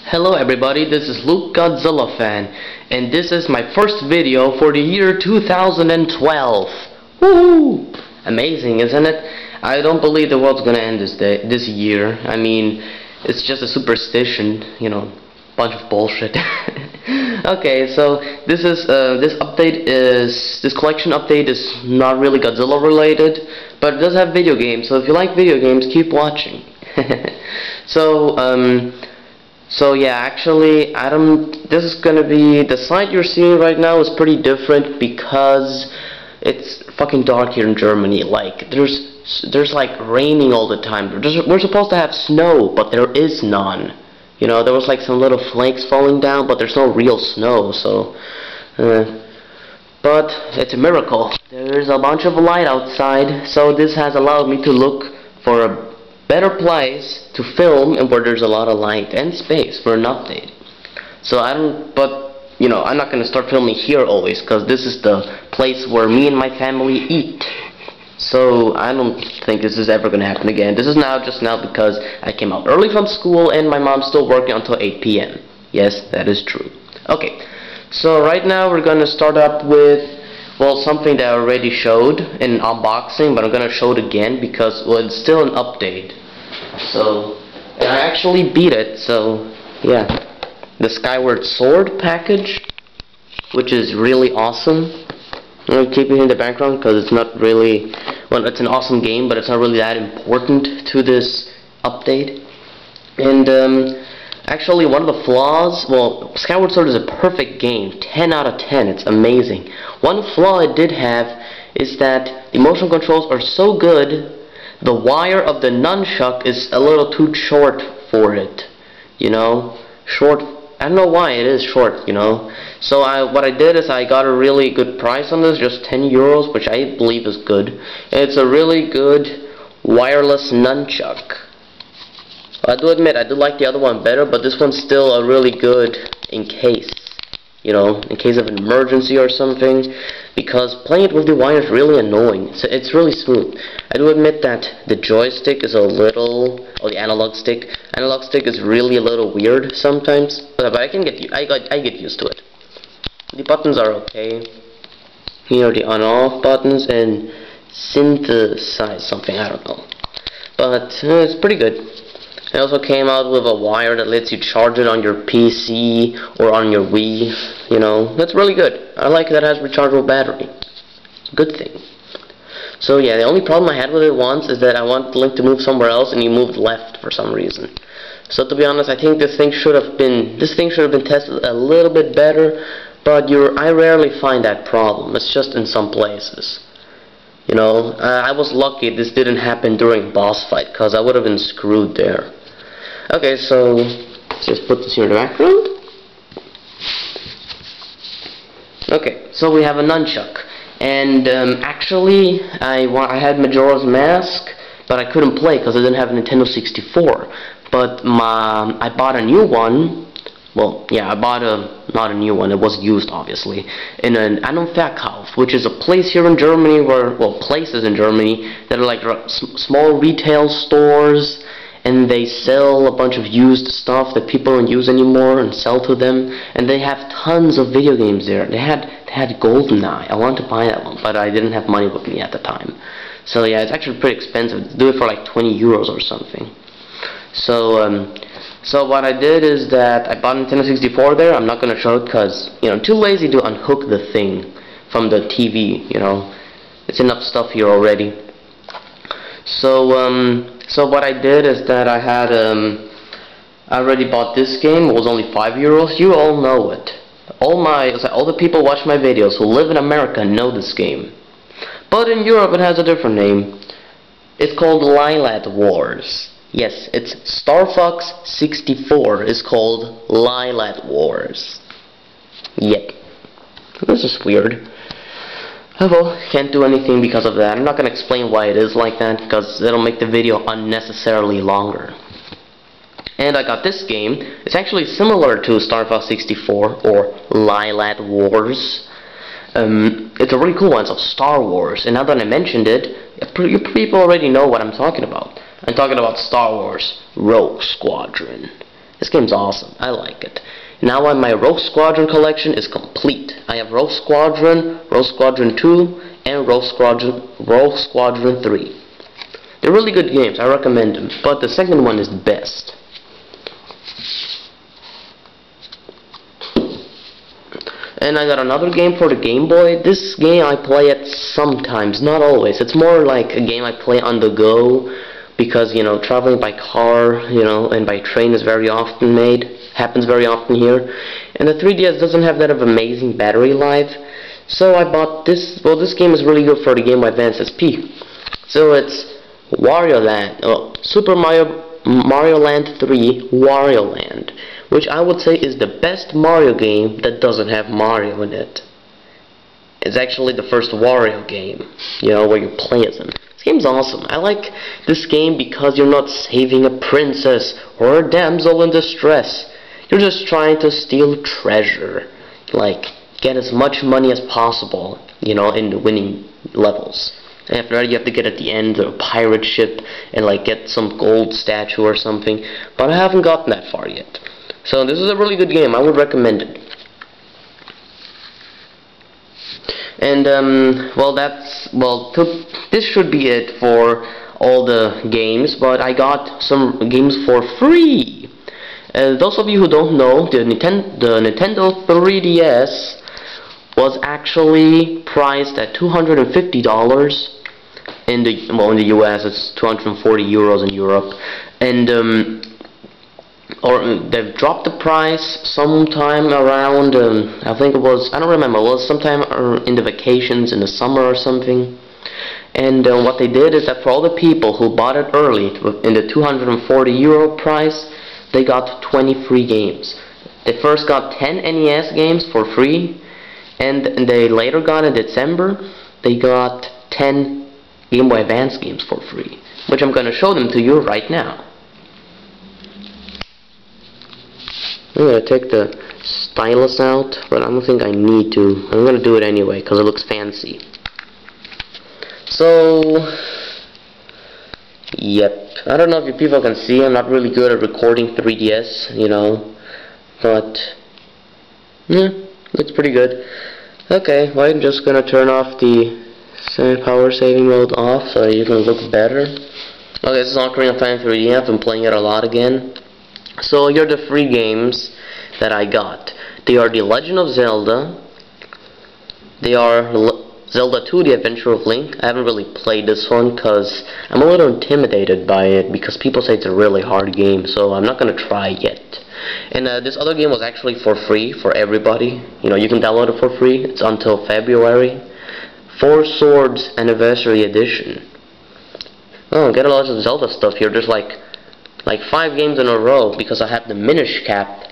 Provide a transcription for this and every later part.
Hello everybody, this is Luke Godzilla Fan, and this is my first video for the year 2012. Woohoo! Amazing, isn't it? I don't believe the world's gonna end this year. I mean, it's just a superstition, you know, bunch of bullshit. Okay, so this collection update is not really Godzilla related, but it does have video games. So if you like video games, keep watching. So yeah, actually, this is gonna be, the site you're seeing right now is pretty different because it's fucking dark here in Germany. Like, there's like raining all the time. We're supposed to have snow, but there is none. You know, there was like some little flakes falling down, but there's no real snow, so, but it's a miracle. There's a bunch of light outside, so this has allowed me to look for a better place to film and where there's a lot of light and space for an update. So you know, I'm not gonna start filming here always, because this is the place where me and my family eat. So I don't think this is ever gonna happen again. This is just now because I came out early from school and my mom's still working until 8 p.m. Yes, that is true. Okay, so right now we're gonna start up with, well, something that I already showed in unboxing, but I'm gonna show it again because, well, it's still an update. So, and I actually beat it, so, yeah. The Skyward Sword package, which is really awesome. I'm gonna keep it in the background because it's not really, well, it's an awesome game, but it's not really that important to this update. And, actually, one of the flaws, well, Skyward Sword is a perfect game, 10 out of 10, it's amazing. One flaw it did have is that the motion controls are so good, the wire of the nunchuck is a little too short for it, you know, short. I don't know why it is short, you know. So what I did is I got a really good price on this, just 10 euros, which I believe is good. And it's a really good wireless nunchuck. I do admit I do like the other one better, but this one's still a really good in case, you know, in case of an emergency or something, because playing it with the wire is really annoying. It's really smooth. I do admit that the joystick is a little, or the analog stick is really a little weird sometimes, but I get used to it. The buttons are okay. Here are the on-off buttons and synthesize something, I don't know, but it's pretty good. It also came out with a wire that lets you charge it on your PC or on your Wii, you know. That's really good. I like that it has rechargeable battery. Good thing. So yeah, the only problem I had with it once is that I wanted Link to move somewhere else and he moved left for some reason. So to be honest, I think this thing should have been tested a little bit better, but I rarely find that problem. It's just in some places. You know, I was lucky this didn't happen during boss fight, because I would have been screwed there. Okay, so let's just put this here in the background. Okay, so we have a nunchuck, and actually I had Majora's Mask, but I couldn't play because I didn't have a Nintendo 64. But I bought a new one. Well, yeah, I bought not a new one, it was used, obviously, in an Verkauf, which is a place here in Germany places in Germany that are like small retail stores, and they sell a bunch of used stuff that people don't use anymore and sell to them, and they have tons of video games there. They had GoldenEye. I wanted to buy that one, but I didn't have money with me at the time. So yeah, it's actually pretty expensive. Do it for like 20 euros or something. So what I did is that I bought a Nintendo 64 there. I'm not going to show it because, you know, I'm too lazy to unhook the thing from the TV, you know. It's enough stuff here already. So what I did is that I already bought this game. It was only 5 euros. You all know it. All the people watch my videos who live in America know this game. But in Europe it has a different name. It's called Lylat Wars. Yes, it's Star Fox 64 is called Lylat Wars. Yep. This is weird. Oh well, can't do anything because of that. I'm not going to explain why it is like that, because it'll make the video unnecessarily longer. And I got this game. It's actually similar to Star Fox 64 or Lylat Wars. It's a really cool one. It's Star Wars. And now that I mentioned it, you people already know what I'm talking about. I'm talking about Star Wars Rogue Squadron. This game's awesome. I like it. Now my Rogue Squadron collection is complete. I have Rogue Squadron 2, and Rogue Squadron 3. They're really good games. I recommend them. But the second one is the best. And I got another game for the Game Boy. This game I play it sometimes, not always. It's more like a game I play on the go, because, you know, traveling by car, you know, and by train is very often happens very often here. And the 3DS doesn't have that of amazing battery life. So I bought this. Well, this game is really good for the Game Boy Advance SP. So it's Wario Land, Super Mario Land 3 Wario Land, which I would say is the best Mario game that doesn't have Mario in it. It's actually the first Wario game, you know, where you play as him. This game's awesome. I like this game because you're not saving a princess or a damsel in distress. You're just trying to steal treasure, like get as much money as possible, you know, in the winning levels. And after that, you have to get at the end of a pirate ship and like get some gold statue or something. But I haven't gotten that far yet. So this is a really good game. I would recommend it. And this should be it for all the games. But I got some games for free. Those of you who don't know, the Nintendo 3DS was actually priced at $250 in the US. It's 240 euros in Europe, and they've dropped the price sometime around I think it was, I don't remember, it was sometime in the vacations in the summer or something. And what they did is that for all the people who bought it early in the 240 euro price, they got 20 free games. They first got 10 NES games for free, and they later got in December, they got 10 Game Boy Advance games for free, which I'm going to show them to you right now. I'm going to take the stylus out, but I don't think I need to. I'm going to do it anyway because it looks fancy. So, yep. I don't know if you people can see, I'm not really good at recording 3DS, you know, but yeah, looks pretty good. Okay, well, I'm just gonna turn off the power saving mode off so you can look better. Okay, this is Ocarina of Time 3D. I've been playing it a lot again. So here are the free games that I got. They are The Legend of Zelda. They are Zelda 2, The Adventure of Link. I haven't really played this one because I'm a little intimidated by it because people say it's a really hard game, so I'm not going to try yet. And this other game was actually for free for everybody. You know, you can download it for free. It's until February. Four Swords Anniversary Edition. Oh, get a lot of Zelda stuff here. There's like 5 games in a row because I have the Minish Cap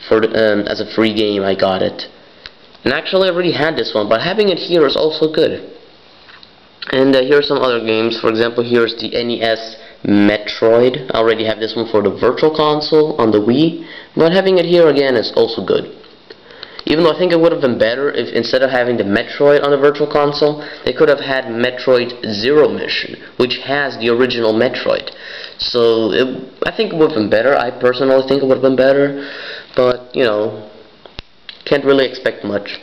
for as a free game. I got it. And actually I already had this one, but having it here is also good. And here are some other games. For example, here's the NES Metroid. I already have this one for the Virtual Console on the Wii, but having it here again is also good. Even though I think it would have been better if instead of having the Metroid on the Virtual Console, they could have had Metroid Zero Mission, which has the original Metroid. So I think it would have been better. I personally think it would have been better, but you know, can't really expect much.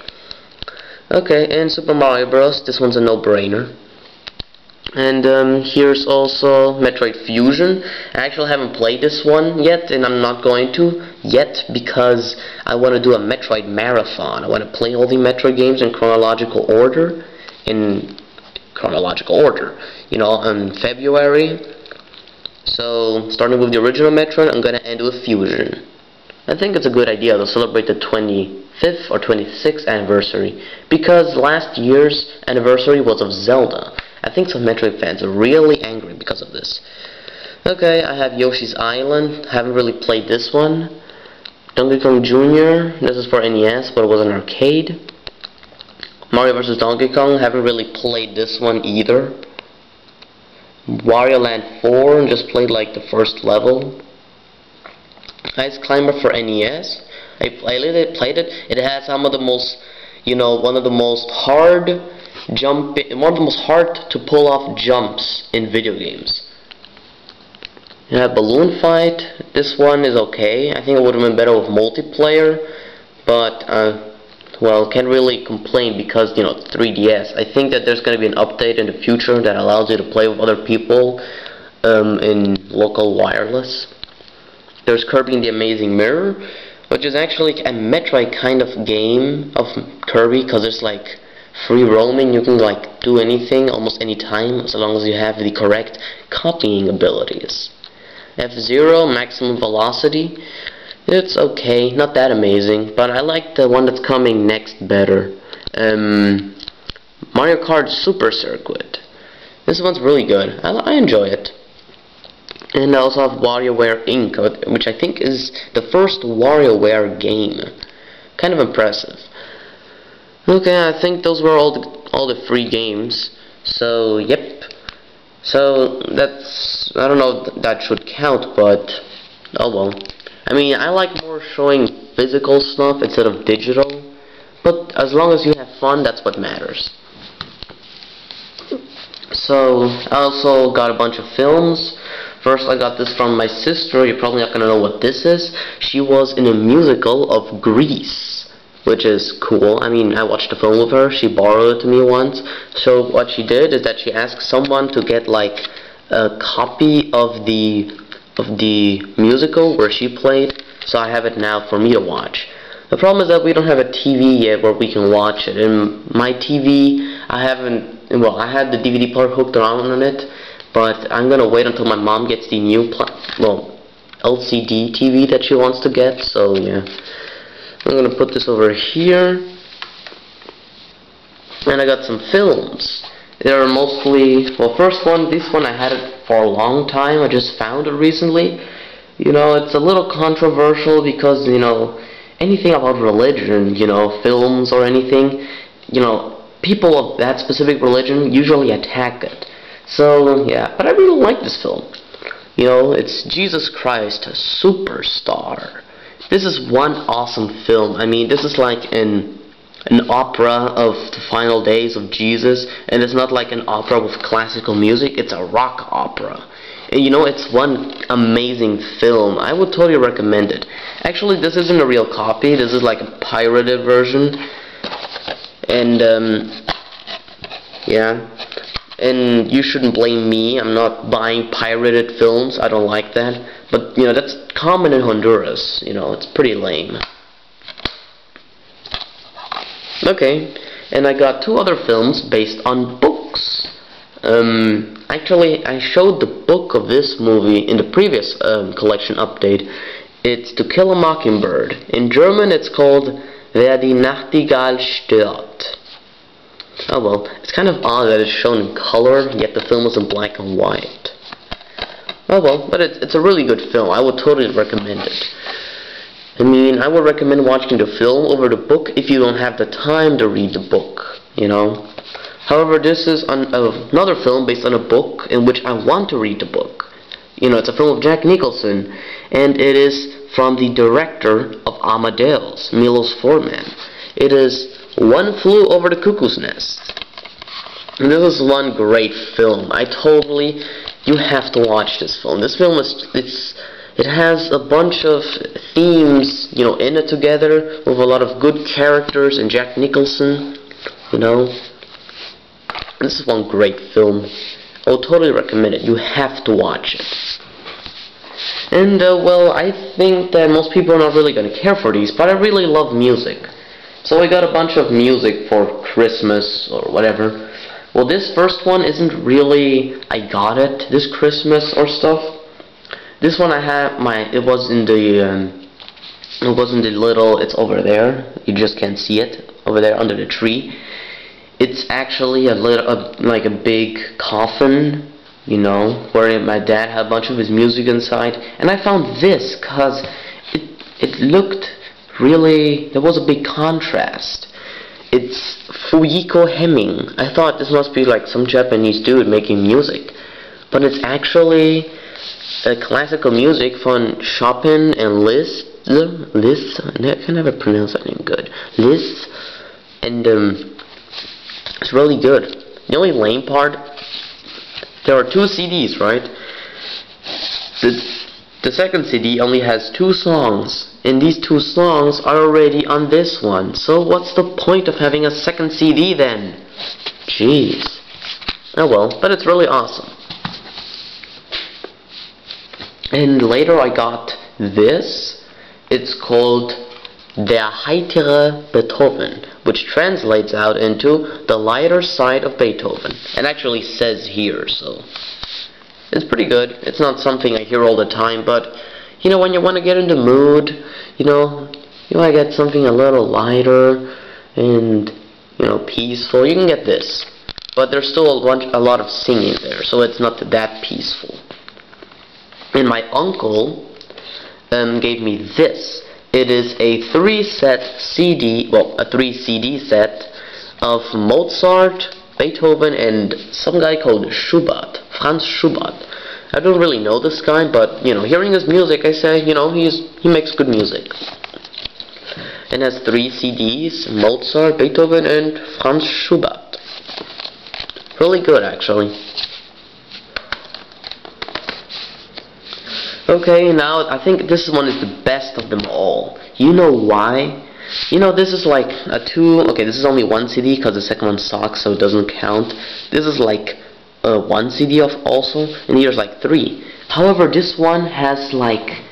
Okay, and Super Mario Bros. This one's a no-brainer. And here's also Metroid Fusion. I actually haven't played this one yet, and I'm not going to yet because I want to do a Metroid marathon. I want to play all the Metroid games in chronological order. You know, in February. So, starting with the original Metroid, I'm going to end with Fusion. I think it's a good idea to celebrate the 25th or 26th anniversary, because last year's anniversary was of Zelda. I think some Metroid fans are really angry because of this. Okay, I have Yoshi's Island. Haven't really played this one. Donkey Kong Jr. This is for NES, but it was an arcade. Mario vs. Donkey Kong. Haven't really played this one either. Wario Land 4. Just played like the first level. Ice Climber for NES. I played it. It has some of the most, you know, one of the most hard to pull off jumps in video games. Yeah, Balloon Fight. This one is okay. I think it would have been better with multiplayer, but well, can't really complain because 3DS. I think that there's going to be an update in the future that allows you to play with other people in local wireless. There's Kirby and the Amazing Mirror, which is actually a Metroid kind of game of Kirby, because there's like free roaming. You can like do anything almost any time as long as you have the correct copying abilities. F-Zero, Maximum Velocity. It's okay, not that amazing, but I like the one that's coming next better. Mario Kart Super Circuit. This one's really good. I enjoy it. And I also have WarioWare Inc., which I think is the first WarioWare game. Kind of impressive. Okay, I think those were all the free games. So, yep. So, that's, I don't know if that should count, but, oh well. I mean, I like more showing physical stuff instead of digital, but as long as you have fun, that's what matters. So, I also got a bunch of films. First, I got this from my sister. You're probably not going to know what this is. She was in a musical of Grease, which is cool. I mean, I watched the film with her. She borrowed it to me once. So what she did is that she asked someone to get like a copy of the musical where she played. So I have it now for me to watch. The problem is that we don't have a TV yet where we can watch it. In my TV, I haven't. Well, I had the DVD player hooked around on it, but I'm gonna wait until my mom gets the new LCD TV that she wants to get. So yeah. I'm gonna put this over here, and I got some films. They're mostly, well, first one, this one I had it for a long time. I just found it recently. It's a little controversial because anything about religion, films or anything, people of that specific religion usually attack it. So yeah, but I really like this film. It's Jesus Christ Superstar. This is one awesome film. I mean, this is like an opera of the final days of Jesus, and it's not like an opera with classical music, it's a rock opera. And it's one amazing film. I would totally recommend it. Actually, this isn't a real copy, this is like a pirated version. And, yeah. And you shouldn't blame me. I'm not buying pirated films. I don't like that. But, that's common in Honduras. It's pretty lame. Okay. And I got two other films based on books. Actually, I showed the book of this movie in the previous collection update. It's To Kill a Mockingbird. In German, it's called Wer die Nachtigall stört. Oh well, it's kind of odd that it's shown in color, yet the film is in black and white. Oh well, but it's a really good film. I would totally recommend it. I mean, I would recommend watching the film over the book if you don't have the time to read the book, However, this is another film based on a book in which I want to read the book. It's a film of Jack Nicholson, and it is from the director of Amadeus, Milos Forman. It is One Flew Over the Cuckoo's Nest. And this is one great film. You have to watch this film. This film it has a bunch of themes, in it together, with a lot of good characters and Jack Nicholson, This is one great film. I would totally recommend it. You have to watch it. And, well, I think that most people are not really going to care for these, but I really love music. So I got a bunch of music for Christmas or whatever. Well, this first one isn't really I got it this Christmas or stuff. This one I have it was in the little, it's over there. You just can't see it over there under the tree. It's actually like a big coffin, where my dad had a bunch of his music inside. And I found this because it looked really, there was a big contrast. It's Fujiko Hemming. I thought this must be like some Japanese dude making music, but it's actually classical music from Chopin and Liszt. I can never pronounce that name good. Liszt, and it's really good. The only lame part, there are two CDs, right? The second CD only has 2 songs, and these 2 songs are already on this one. So what's the point of having a second CD then? Jeez. Oh well, but it's really awesome. And later I got this. It's called Der heitere Beethoven, which translates out into the lighter side of Beethoven. It actually says here, so it's pretty good. It's not something I hear all the time, but you know, when you want to get in the mood, you want to get something a little lighter and, peaceful, you can get this. But there's still a lot of singing there, so it's not that peaceful. And my uncle gave me this. It is a 3 CD set of Mozart, Beethoven, and some guy called Schubert, Franz Schubert. I don't really know this guy, but hearing his music, I say, he makes good music. And has 3 CDs: Mozart, Beethoven, and Franz Schubert. Really good, actually. Okay, now I think this one is the best of them all. You know why? This is like a 2. Okay, this is only 1 CD because the second one sucks, so it doesn't count. This is like 1 CD of also, and here's like 3. However, this one has like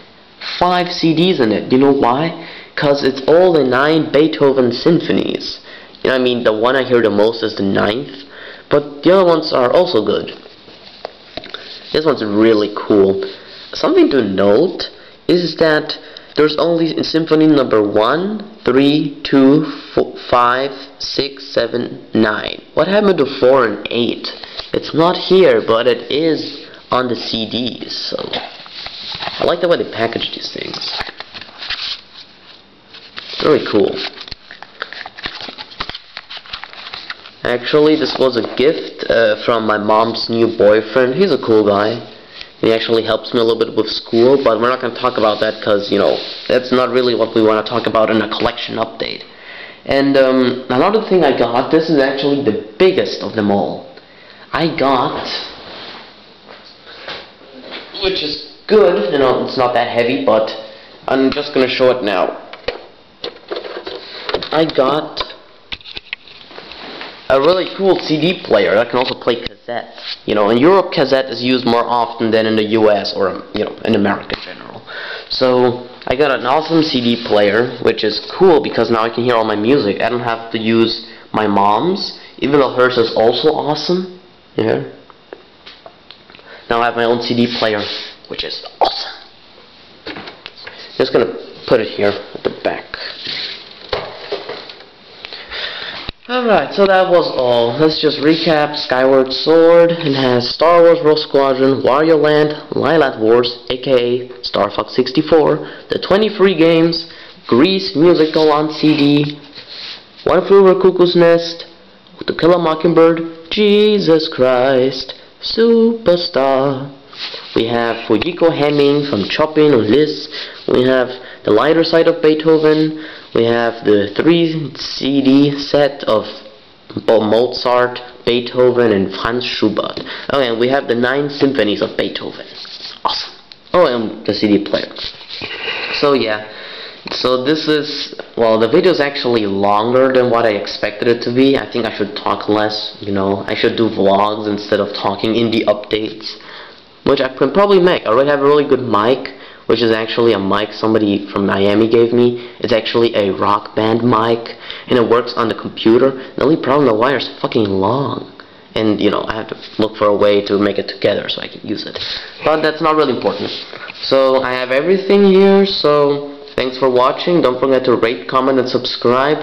5 CDs in it. You know why? Because it's all the 9 Beethoven symphonies. The one I hear the most is the 9th, but the other ones are also good. This one's really cool. Something to note is that there's only symphony number 1, 3, 2, 4, 5, 6, 7, 9. What happened to 4 and 8? It's not here, but it is on the CDs. So I like the way they package these things. It's really cool. Actually, this was a gift from my mom's new boyfriend. He's a cool guy. He actually helps me a little bit with school, but we're not going to talk about that because, that's not really what we want to talk about in a collection update. And another thing I got, this is actually the biggest of them all. I got, which is good, it's not that heavy, but I'm just going to show it now. I got a really cool CD player that can also play cassette. In Europe, cassette is used more often than in the US or, in America in general. So I got an awesome CD player, which is cool because now I can hear all my music. I don't have to use my mom's, even though hers is also awesome. Yeah. Now I have my own CD player, which is awesome. Just gonna put it here at the back. Alright, so that was all. Let's just recap. Skyward Sword. It has Star Wars Rogue Squadron, Wario Land, Lylat Wars, aka Star Fox 64, the 20 free games, Grease musical on CD, One Flew Over Cuckoo's Nest, To Kill a Mockingbird, Jesus Christ, Superstar. We have Fujiko Hemming from Chopin und Liszt. We have The Lighter Side of Beethoven. We have the 3 CD set of Mozart, Beethoven, and Franz Schubert. Oh, and we have the 9 symphonies of Beethoven. Awesome. Oh, and the CD player. So yeah. So this is, well, the video is actually longer than what I expected it to be. I think I should talk less, I should do vlogs instead of talking in the updates, which I can probably make. I already have a really good mic, which is actually a mic somebody from Miami gave me. It's actually a Rock Band mic, and it works on the computer. The only problem, the wire is fucking long, and I have to look for a way to make it together so I can use it. But that's not really important. So I have everything here, so thanks for watching. Don't forget to rate, comment, and subscribe,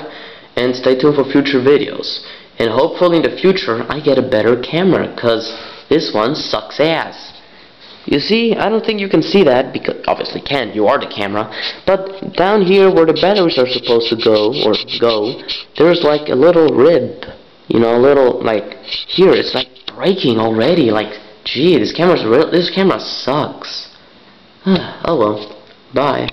and stay tuned for future videos. And hopefully in the future I get a better camera, because this one sucks ass. You see, I don't think you can see that, because obviously can't, you are the camera, but down here where the batteries are supposed to go, there's like a little rib, a little, like, here, it's like breaking already, like, gee, this camera sucks. Oh well, bye.